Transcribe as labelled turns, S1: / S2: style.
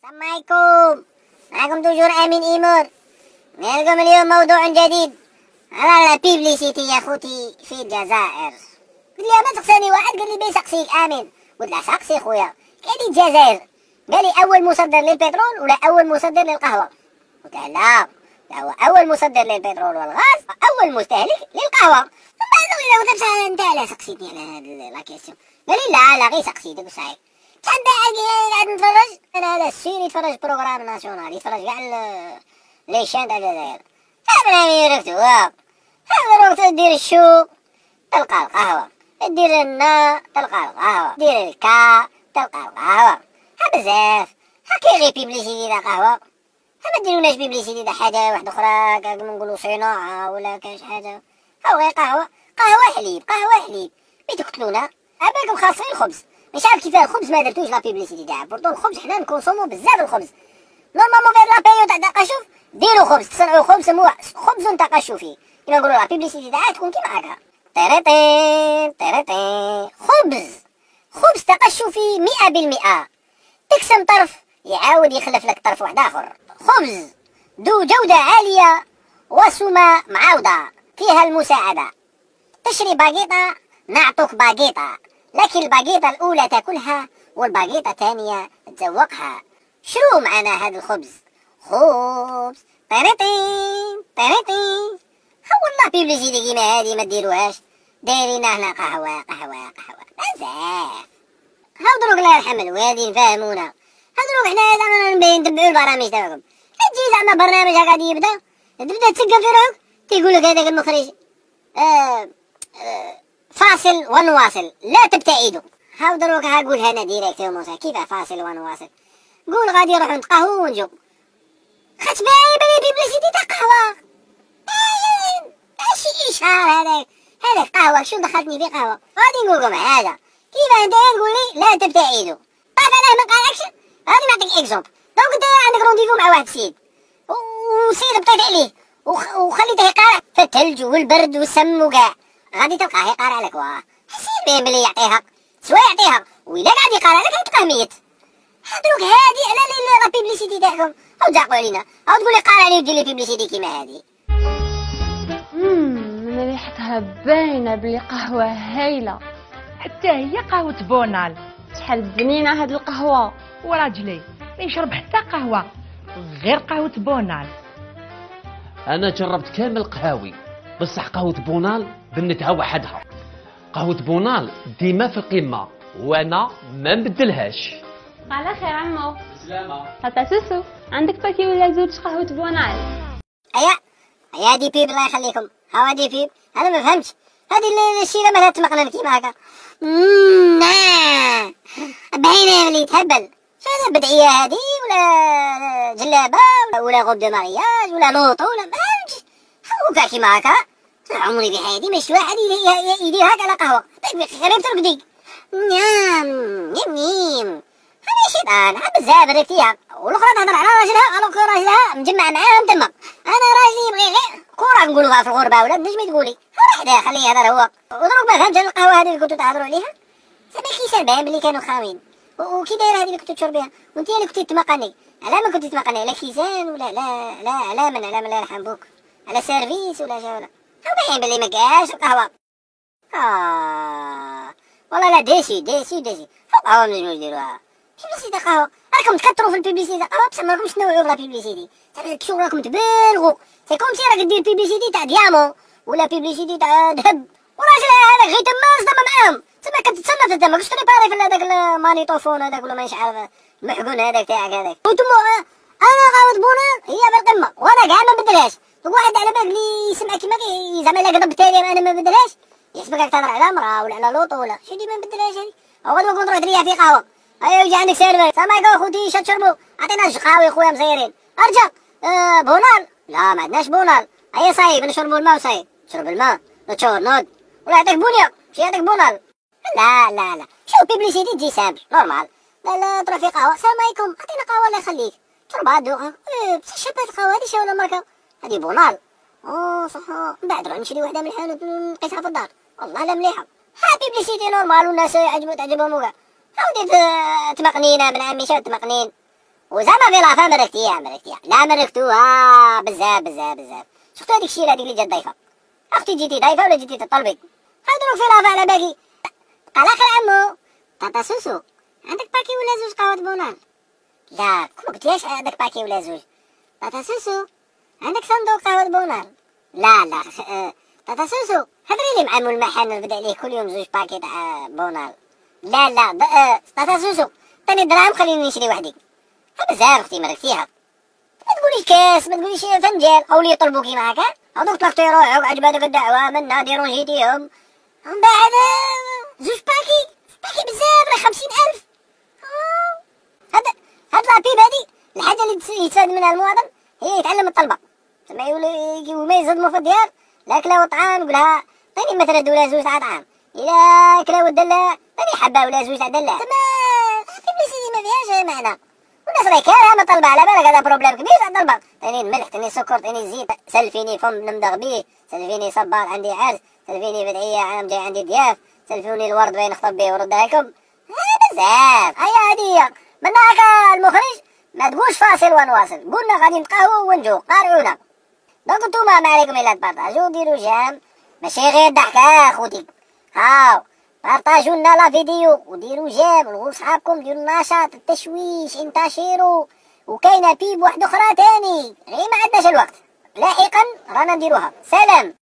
S1: السلام عليكم. معكم توجور امين ايمور. نلقم اليوم موضوع جديد على البيبليسيتي يا خوتي في الجزائر. قلت لي ما تقصاني واحد قال لي بيسقسيك امين. قلت له سقسي خويا كاين الجزائر. قال لي اول مصدر للبترول ولا اول مصدر للقهوه؟ قلت له لا هو اول مصدر للبترول والغاز اول مستهلك للقهوه. ثم بعد قلت له انت علاش سقسيتني على هذه لا كيسيون؟ قال لي لا غير سقسيتك صحيح. قاعد نتفرج انا على السيري، يتفرج بروغرام ناسيونال، يتفرج كاع لي شان تاع الجزائر. انا ميركتوها هذا الوقت دير الشو تلقى القهوه، دير النا تلقى القهوه، دير الكا تلقى القهوه. ها بزاف ها كاين غير بيبليسيتي تاع قهوه. ها ما ديروناش بيبليسيتي تاع حاجه واحده اخرى كما نقولوا صناعه ولا كاين شي حاجه. ها غير قهوه قهوه حليب بتقتلونا. عبالكم خاصين الخبز، مش عارف كيفاه الخبز ما درتوش لا بيبليسيتي تاعه. بورتو الخبز حنا نكونسومو بزاف الخبز. نورمالمون في لا بيريود تاع التقشف ديروا خبز، تصنعوا خبز سموه خبز تقشفي. كيما نقولوا لا بيبليسيتي تاعها تكون كيما هكا طيريطين خبز تقشفي 100%. تقسم طرف يعاود يخلف لك طرف واحد اخر. خبز ذو جودة عالية وسمة معاودة فيها المساعدة. تشري باقيطة نعطوك باقيطة، لكن الباقيطة الأولى تاكلها والباقيطة الثانية تذوقها. شرو معنا هذا الخبز؟ خبز طيريطين والله بيبليسيتي كيما هادي ما ديروهاش. دايرين هنا قهوة بزاف. هاو دروك الله يرحم الوالدين فهمونا. هاو دروك حنا زعما نتبعو البرامج تاعكم. تجي زعما برنامج هكا يبدا تسقف في روحك تيقولك هذاك المخرج فاصل ونواصل لا تبتعدوا. هاو دروك ها قولها انا ديريكتومون كيفاه فاصل ونواصل؟ قول غادي نروحو نتقهوو ونجو. خاطش باين بلي بيبليسيتي تاع قهوة. شي اشهار هذاك قهوة. شو دخلتني في قهوة؟ غادي نقولكم حاجة كيفاه انت تقولي لا تبتعدوا. طيب انا ما قالكش غادي نعطيك اكزومبل. دونك انت عندك رونديفو مع واحد السيد وسيد بطيت عليه وخليته يقارع في الثلج والبرد والسم وكاع، غادي تلقاه يقارع لك. واه حسين بين بلي يعطيها سوا يعطيها وإلا قاعد يقارع لك غتلقاه ميت. هادروك هادي على لا بيبليسيتي تاعكم او تزعقوا علينا او تقولي قارع لي ودير لي بيبليسيتي كيما هادي.
S2: من ريحتها باينه بلي قهوه هايله،
S3: حتى هي قهوة بونال.
S2: شحال بنينه هاد القهوه.
S3: وراجلي ما يشرب حتى قهوة غير قهوة بونال.
S4: انا جربت كامل القهاوي بصح قهوة بونال بنتها وحدها. قهوة بونال ديما في القمة وانا ما نبدلهاش.
S2: على خير عمو.
S4: سلامة.
S2: تاتا سوسو عندك باكي ولا زوج قهوه بونال؟
S1: هيا دي بيب الله يخليكم. هاو دي بيب انا ما فهمتش هذه الشيله مالها تمقنن كيما هكا. باينه اللي يتهبل. شنو البدعيه هذه ولا جلابه ولا غوب دو مارياج ولا لوطو ولا ما فهمتش. هاو كيما هكا عمري في حياتي ما شفت واحد يدير هكا على قهوه. غريب ترقدي نيم هذا شيطان. ها بزاف ريتيها والاخرى تهضر على راجلها مجمع معاهم تما. انا راجلي يبغي غير كره نقولوها في الغربه ولا باش ما تقولي وحده خليه يهضر هو. ودروك ما فهمتش القهوه هذه اللي كنتو تهضروا عليها. زعما كيسان باين بلي كانوا خاويين. وكي دايره هذه اللي كنتو تشربيها وانت اللي كنتي تمقني. على ما كنتي تمقني على كيسان ولا لا على من الله يرحم بوك على سيرفيس ولا شي ولا باين بلي ما كاش القهوه. والله لا ديسي القهوه ما نجموش نديروها. بيبليسيتي قهوه راكم تكثروا في البيبليسيتي قهوه بصح ما راكمش تنوعوا في لا بيبليسيتي. شغل راكم تبالغوا. سي كوم سي راك دير بيبليسيتي تاع ديامون ولا بيبليسيتي تاع ذهب وراجل هذاك غير تما صدم معاهم. تما كتتصنت تما كنت تريباري في هذاك المانيطوفون هذاك ولا مانيش عارف المحقون هذاك تاعك هذاك. وانتم انا قهوه بونال هي بالقمه وانا كاع ما نبدلهاش. واحد على بالك اللي يسمع كيما زعما لا قدر بالتالي انا ما نبدلهاش يحسبك راك تهضر على مراه ولا على لوطو ولا شي. ما نبدلهاش هذه. او غادي نكون نروح نريح في قهوه. ايوا يجي عندك سيرفر. السلام عليكم خوتي شا تشربوا؟ عطينا قهوه خويا مزيرين. ارجع بونال لا ما عندناش بونال. هيا صايب نشربوا الماء وصايب شرب الماء نتشور نوض ولا يعطيك بونيا شي يعطيك بونال. لا شوف بيبليسيتي تجي سامبل نورمال. لا تروح في قهوه. السلام عليكم عطينا قهوه الله يخليك شربها دوقها. بصح شابه القهوه هذه شي ولا ماركه هذه بونال. صح من بعد نروح نشري وحده من الحانوت نقيسها في الدار. والله لا مليحه. ها بيبليسيتي نورمال والناس تعجبهم وكاع. عاودي تمقنينا من عمي شاد تمقنين وزعما في لافا مركتيها لا مركتوها بزاف بزاف بزاف. شفتو هاديك الشيله هاديك اللي جات ضيفه، اختي جيتي ضيفه ولا جيتي تطلبي؟ هضروا في لافا على باقي. قال اخر عمو طاطا سوسو عندك باكي ولا زوج قهوه بونال؟ لا كون قلتيهاش عندك باكي ولا زوج. طاطا سوسو عندك صندوق قهوه بونال؟ لا طاطا سوسو هضري لي مع مول المحل نبدا عليه كل يوم زوج باكي تاع بونال. لا طاطا سوسو عطيني دراهم خليني نشري وحدي. بزاف اختي مركتيها. ما تقوليش كاس، ما تقوليش فنجان، او اللي يطلبوكي معاك هذوك طلقتي روحك عجبها ديك الدعوه منا ديرون جيتيهم من بعد زوج باكي بزاف راه 50,000. هاد لابيب هادي الحاجه اللي يتفاد منها المواطن هي يتعلم الطلبه. تما وما يصدموا في الديار لا كلا وطعام يقولها عطيني مثلا ولا زوج تاع طعام، الا كلا ودلة عطيني حبه ولا زوج تاع دلة. تما بيبليسيتي ما فيهاش معنى. والناس راهي كارهه ما طلبه، على بالك هذا بروبليم كبير تاع الطلبه. عطيني الملح، عطيني السكر، عطيني الزيت، سلفيني فم نمضغ بيه، سلفيني صباط عندي عرس، سلفيني بدعيه عام جاي عندي ضياف، سلفوني الورد باين نخطب به وردها لكم. بزاف هيا هديه من هكا المخرج. ما تقولش فاصل ونواصل، قلنا غادي نتقهوى ونجو قارعونا. دونك نتوما ما عليكم الا تبارطاجو وديروا جام، ماشي غير ضحكه اخوتي. هاو بارطاجوا لنا لا فيديو وديروا جام وقولوا لصحابكم ديروا النشاط التشويش انتشروا. وكاينه بيب واحده اخرى تاني غير ما عندناش الوقت، لاحقا رانا نديروها. سلام.